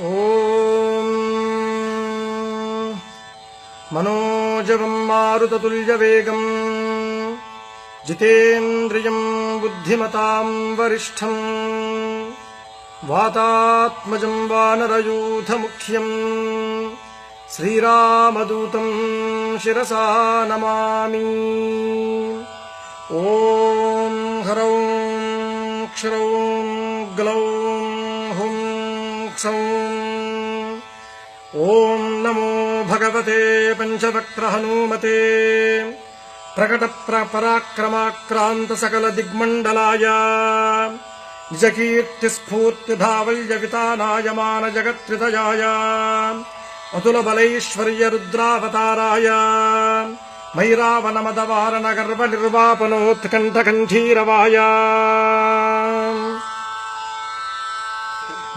ఓం మనోజవం మారుతతుల్యవేగం జితేంద్రియం బుద్ధిమతాం వరిష్ఠం వాతాత్మజం వానరయూథముఖ్యం శ్రీరామదూతం శిరసా నమామి. ఓం హ్రౌం క్షరౌం గ్లౌం హుం క్షౌం. ఓం నమో భగవతే పంచవక్త్ర హనుమతే ప్రకట పరాక్రమాక్రాంత సకల దిగ్మండలాయ నిజకీర్తి స్ఫూర్తి ధావల్య వితానాయమాన జగత్రితయాయ అతుల బలైశ్వర్య రుద్రావతారాయ మైరావనమదవారణ గర్వ నిర్వాపనోత్కంఠకంఠీరవాయ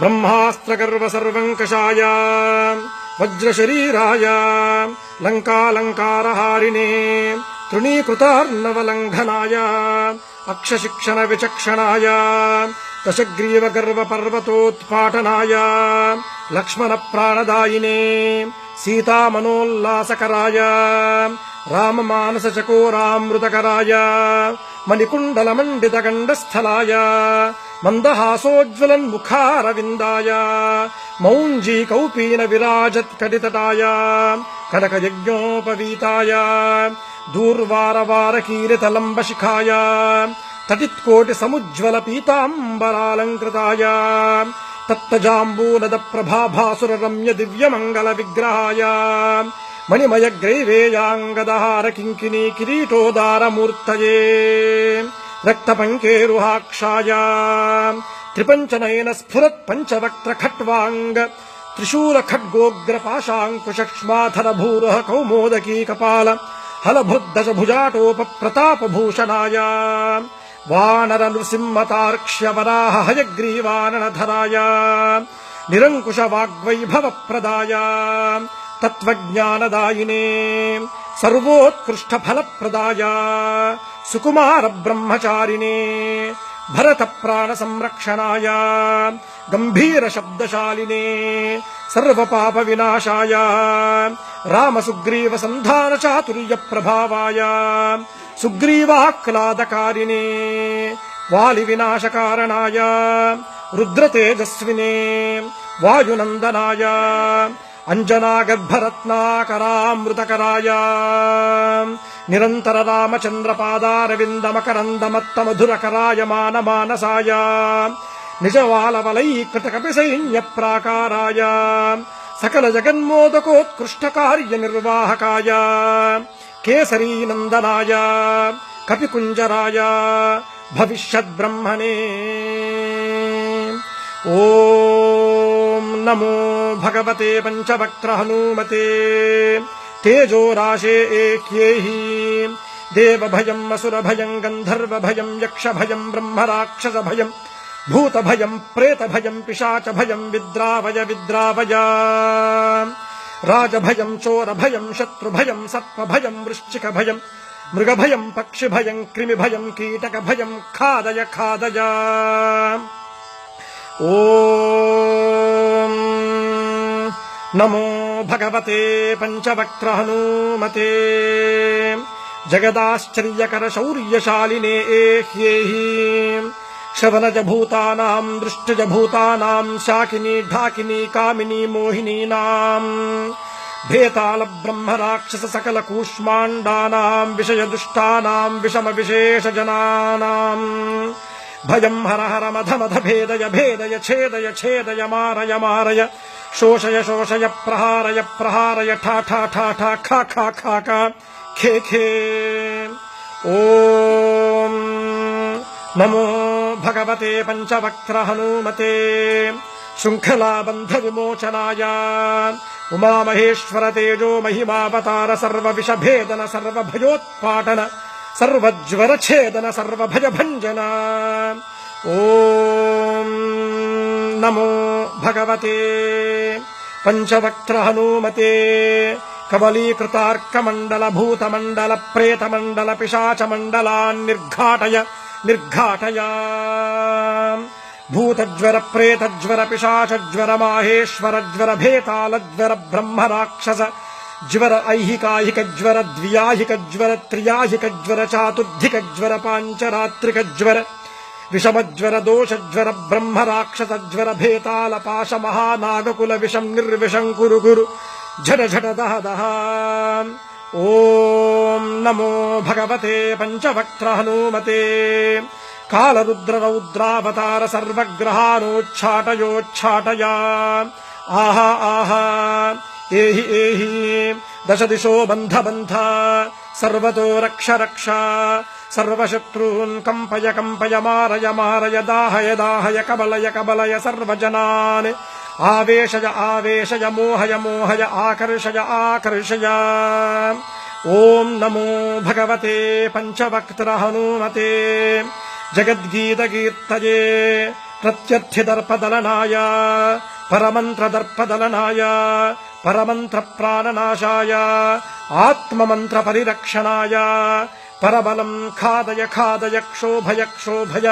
బ్రహ్మాస్త్రగర్వ సర్వంకషాయ వజ్రశరీరాయ లంకాలంకారహారిణే తృణీకృతార్ణవలంఘనాయ అక్షశిక్షణ విచక్షణాయ దశగ్రీవ గర్వ పర్వతోత్పాటనాయ లక్ష్మణ ప్రాణదాయినే సీతామనోల్లాసకరాయ రామమానస చకోరామృతకరాయ మణికుండలమండిత గండస్థలాయ మందహాసోజ్వలన్ముఖారవిందాయ మౌంజీ కౌపీన విరాజత్కటితటాయ కనకయజ్ఞోపవీతాయ దూర్వారవారకీరితలంబశిఖాయ తటిత్కోటి సముజ్వల పీతాంబరాలంకృతాయ తప్తజాంబూనద ప్రభాభాసుర రమ్య దివ్యమంగళ విగ్రహాయ మణిమయ గ్రైవేయాంగదహార కింకినీ కిరీటోదారమూర్తయే రక్తపంకేరుహాక్షాయ త్రిపంచనయన స్ఫురత్ పంచవక్త్ర ఖట్వాంగ త్రిశూల ఖడ్గోగ్ర పాశాంకుశక్ష్మాధర భూరః కౌమోదకీ కపాల హలభృద్దశ భుజాటోప ప్రతాపభూషణాయ వానర నృసింహతార్క్ష్య వరాహ హయగ్రీవాననధరాయ నిరంకుశ వాగ్వైభవ ప్రదాయ తత్వజ్ఞానదాయినే సర్వోత్కృష్ట ఫలప్రదాయ సుకుమార బ్రహ్మచారిణే భరత ప్రాణ సంరక్షణాయ గంభీర శబ్దశాలినే సర్వపాప వినాశాయ రామ సుగ్రీవ సంధాన చాతుర్య ప్రభావాయ సుగ్రీవాహ్లాదకారిణే వాలి వినాశకారణాయ రుద్రతేజస్వినే వాయునందనాయ అంజనాగర్భరత్నాకరామృతకరాయ నిరంతర రామచంద్రపాదారవిందమకరందమత్త మధురకరాయ మానమానసాయ నిజవాలవలైకృత కపిసైన్య ప్రాకారాయ సకల జగన్మోదకోత్కృష్ట కార్య నిర్వాహకాయ కేసరీనందనాయ కపికుంజరాయ భవిష్యద్బ్రహ్మణే. ఓం నమో భగవతే పంచవక్త్ర హనుమతే తేజోరాశే ఏక్యేహి దేవభయం అసురభయం గంధర్వభయం యక్షభయం బ్రహ్మరాక్షసభయం భూతభయం ప్రేతభయం పిశాచభయం విద్రావయ విద్రావయ రాజభయం చోరభయం శత్రుభయం సత్వభయం వృశ్చికభయం మృగభయం పక్షిభయం క్రిమిభయం కీటకభయం ఖాదయ ఖాదయ. ఓం నమో భగవతే పంచవక్త్ర హనుమతే జగదాశ్చర్యకర శౌర్యశాలినే ఏహ్యేహి శవనజ భూతానాం దృష్టజ భూతానాం శాకినీ ఢాకినీ కామినీ మోహినీనాం భేతాళ బ్రహ్మ రాక్షస సకల కూష్మాండానాం విషయ దుష్టానాం విషమ విశేష జనానాం భయం హర హర మధ మధ భేదయ భేదయ ఛేదయ ఛేదయ మారయ మారయ శోషయ శోషయ ప్రహారయ ప్రహారయ ఠా ఠా ఠా ఠా ఖా ఖా ఖా ఖా ఖే ఖే. ఓం నమో భగవతే పంచవక్త్ర హనుమతే శృంఖలాబంధ విమోచనాయ ఉమామహేశ్వర తేజో మహిమావతార సర్వ విషభేదన సర్వభయోత్పాటన సర్వజ్వరఛేదన సర్వభయభంజన. ఓం నమో భగవతే పంచవక్త్ర హనుమతే కవలీకృతార్కమండల భూతమండల ప్రేతమండల పిశాచమండలాన్ నిర్ఘాటయ నిర్ఘాటయ. భూతజ్వర ప్రేతజ్వర పిశాచజ్వర మాహేశ్వర జ్వర భేతాళజ్వర బ్రహ్మ రాక్షస జ్వర ఐహికాహిక జ్వర ద్వ్యాహిక జ్వర త్రియాహిక జ్వర చాతుర్థిక జ్వర పాంచరాత్రిక జ్వర విషమజ్వర దోషజ్వర బ్రహ్మ రాక్షస జ్వర భేతాళ పాశ మహానాగకుల విషం నిర్విషం కురు గురు ఝట ఝట దహ దహ. ఓం నమో భగవతే పంచవక్త్ర హనుమతే కాళరుద్ర రౌద్రావతార సర్వగ్రహానోచ్ఛాటయోచ్ఛాటయా. ఆహా ఆహా ఏహి ఏహి దశ దిశో బంధ బంధ సర్వతో రక్ష రక్ష సర్వశత్రూన్ కంపయ కంపయ మారయ మారయ దాహయ దాహయ కబలయ కబలయ సర్వజనాన్ ఆవేశయ ఆవేశయ మోహయ మోహయ ఆకర్షయ ఆకర్షయ. ఓం నమో భగవతే పంచవక్త్ర హనుమతే జగద్గీతకీర్తయే ప్రత్యర్థిదర్పదలనాయ పరమంత్రదర్పదలనాయ పరమంత్ర ప్రాణనాశాయ ఆత్మమంత్ర పరిరక్షణాయ పరబలం ఖాదయ ఖాదయ క్షోభయ క్షోభయ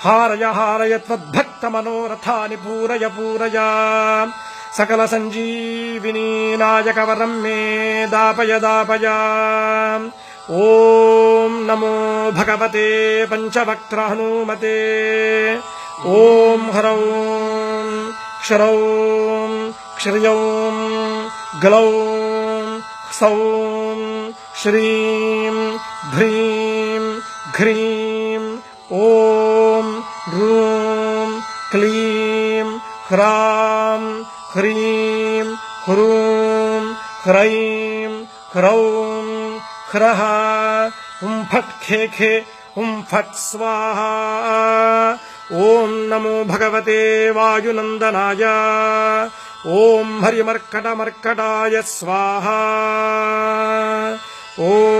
హారయ హారయ త్వద్భక్త మనోరథాని పూరయ పూరయ. సకల సంజీవినీ నాయక వరం మే దాపయ దాపయ. ఓం నమో భగవతే పంచవక్త్ర హనుమతే. ఓం హ్రౌం క్షరౌం క్షర్యౌం గ్లౌం సౌం శ్రీం భ్రీం ఘ్రీం ఓం రూం క్లీం హ్రాం హ్రీం హ్రూం హ్రైం హ్రౌం హ్రః హుం ఫట్ ఖే ఖే హుం ఫట్ స్వాహా. ఓం నమో భగవతే వాయునందనాయ. ఓం హరిమర్కట మర్కటాయ స్వాహా. ఓం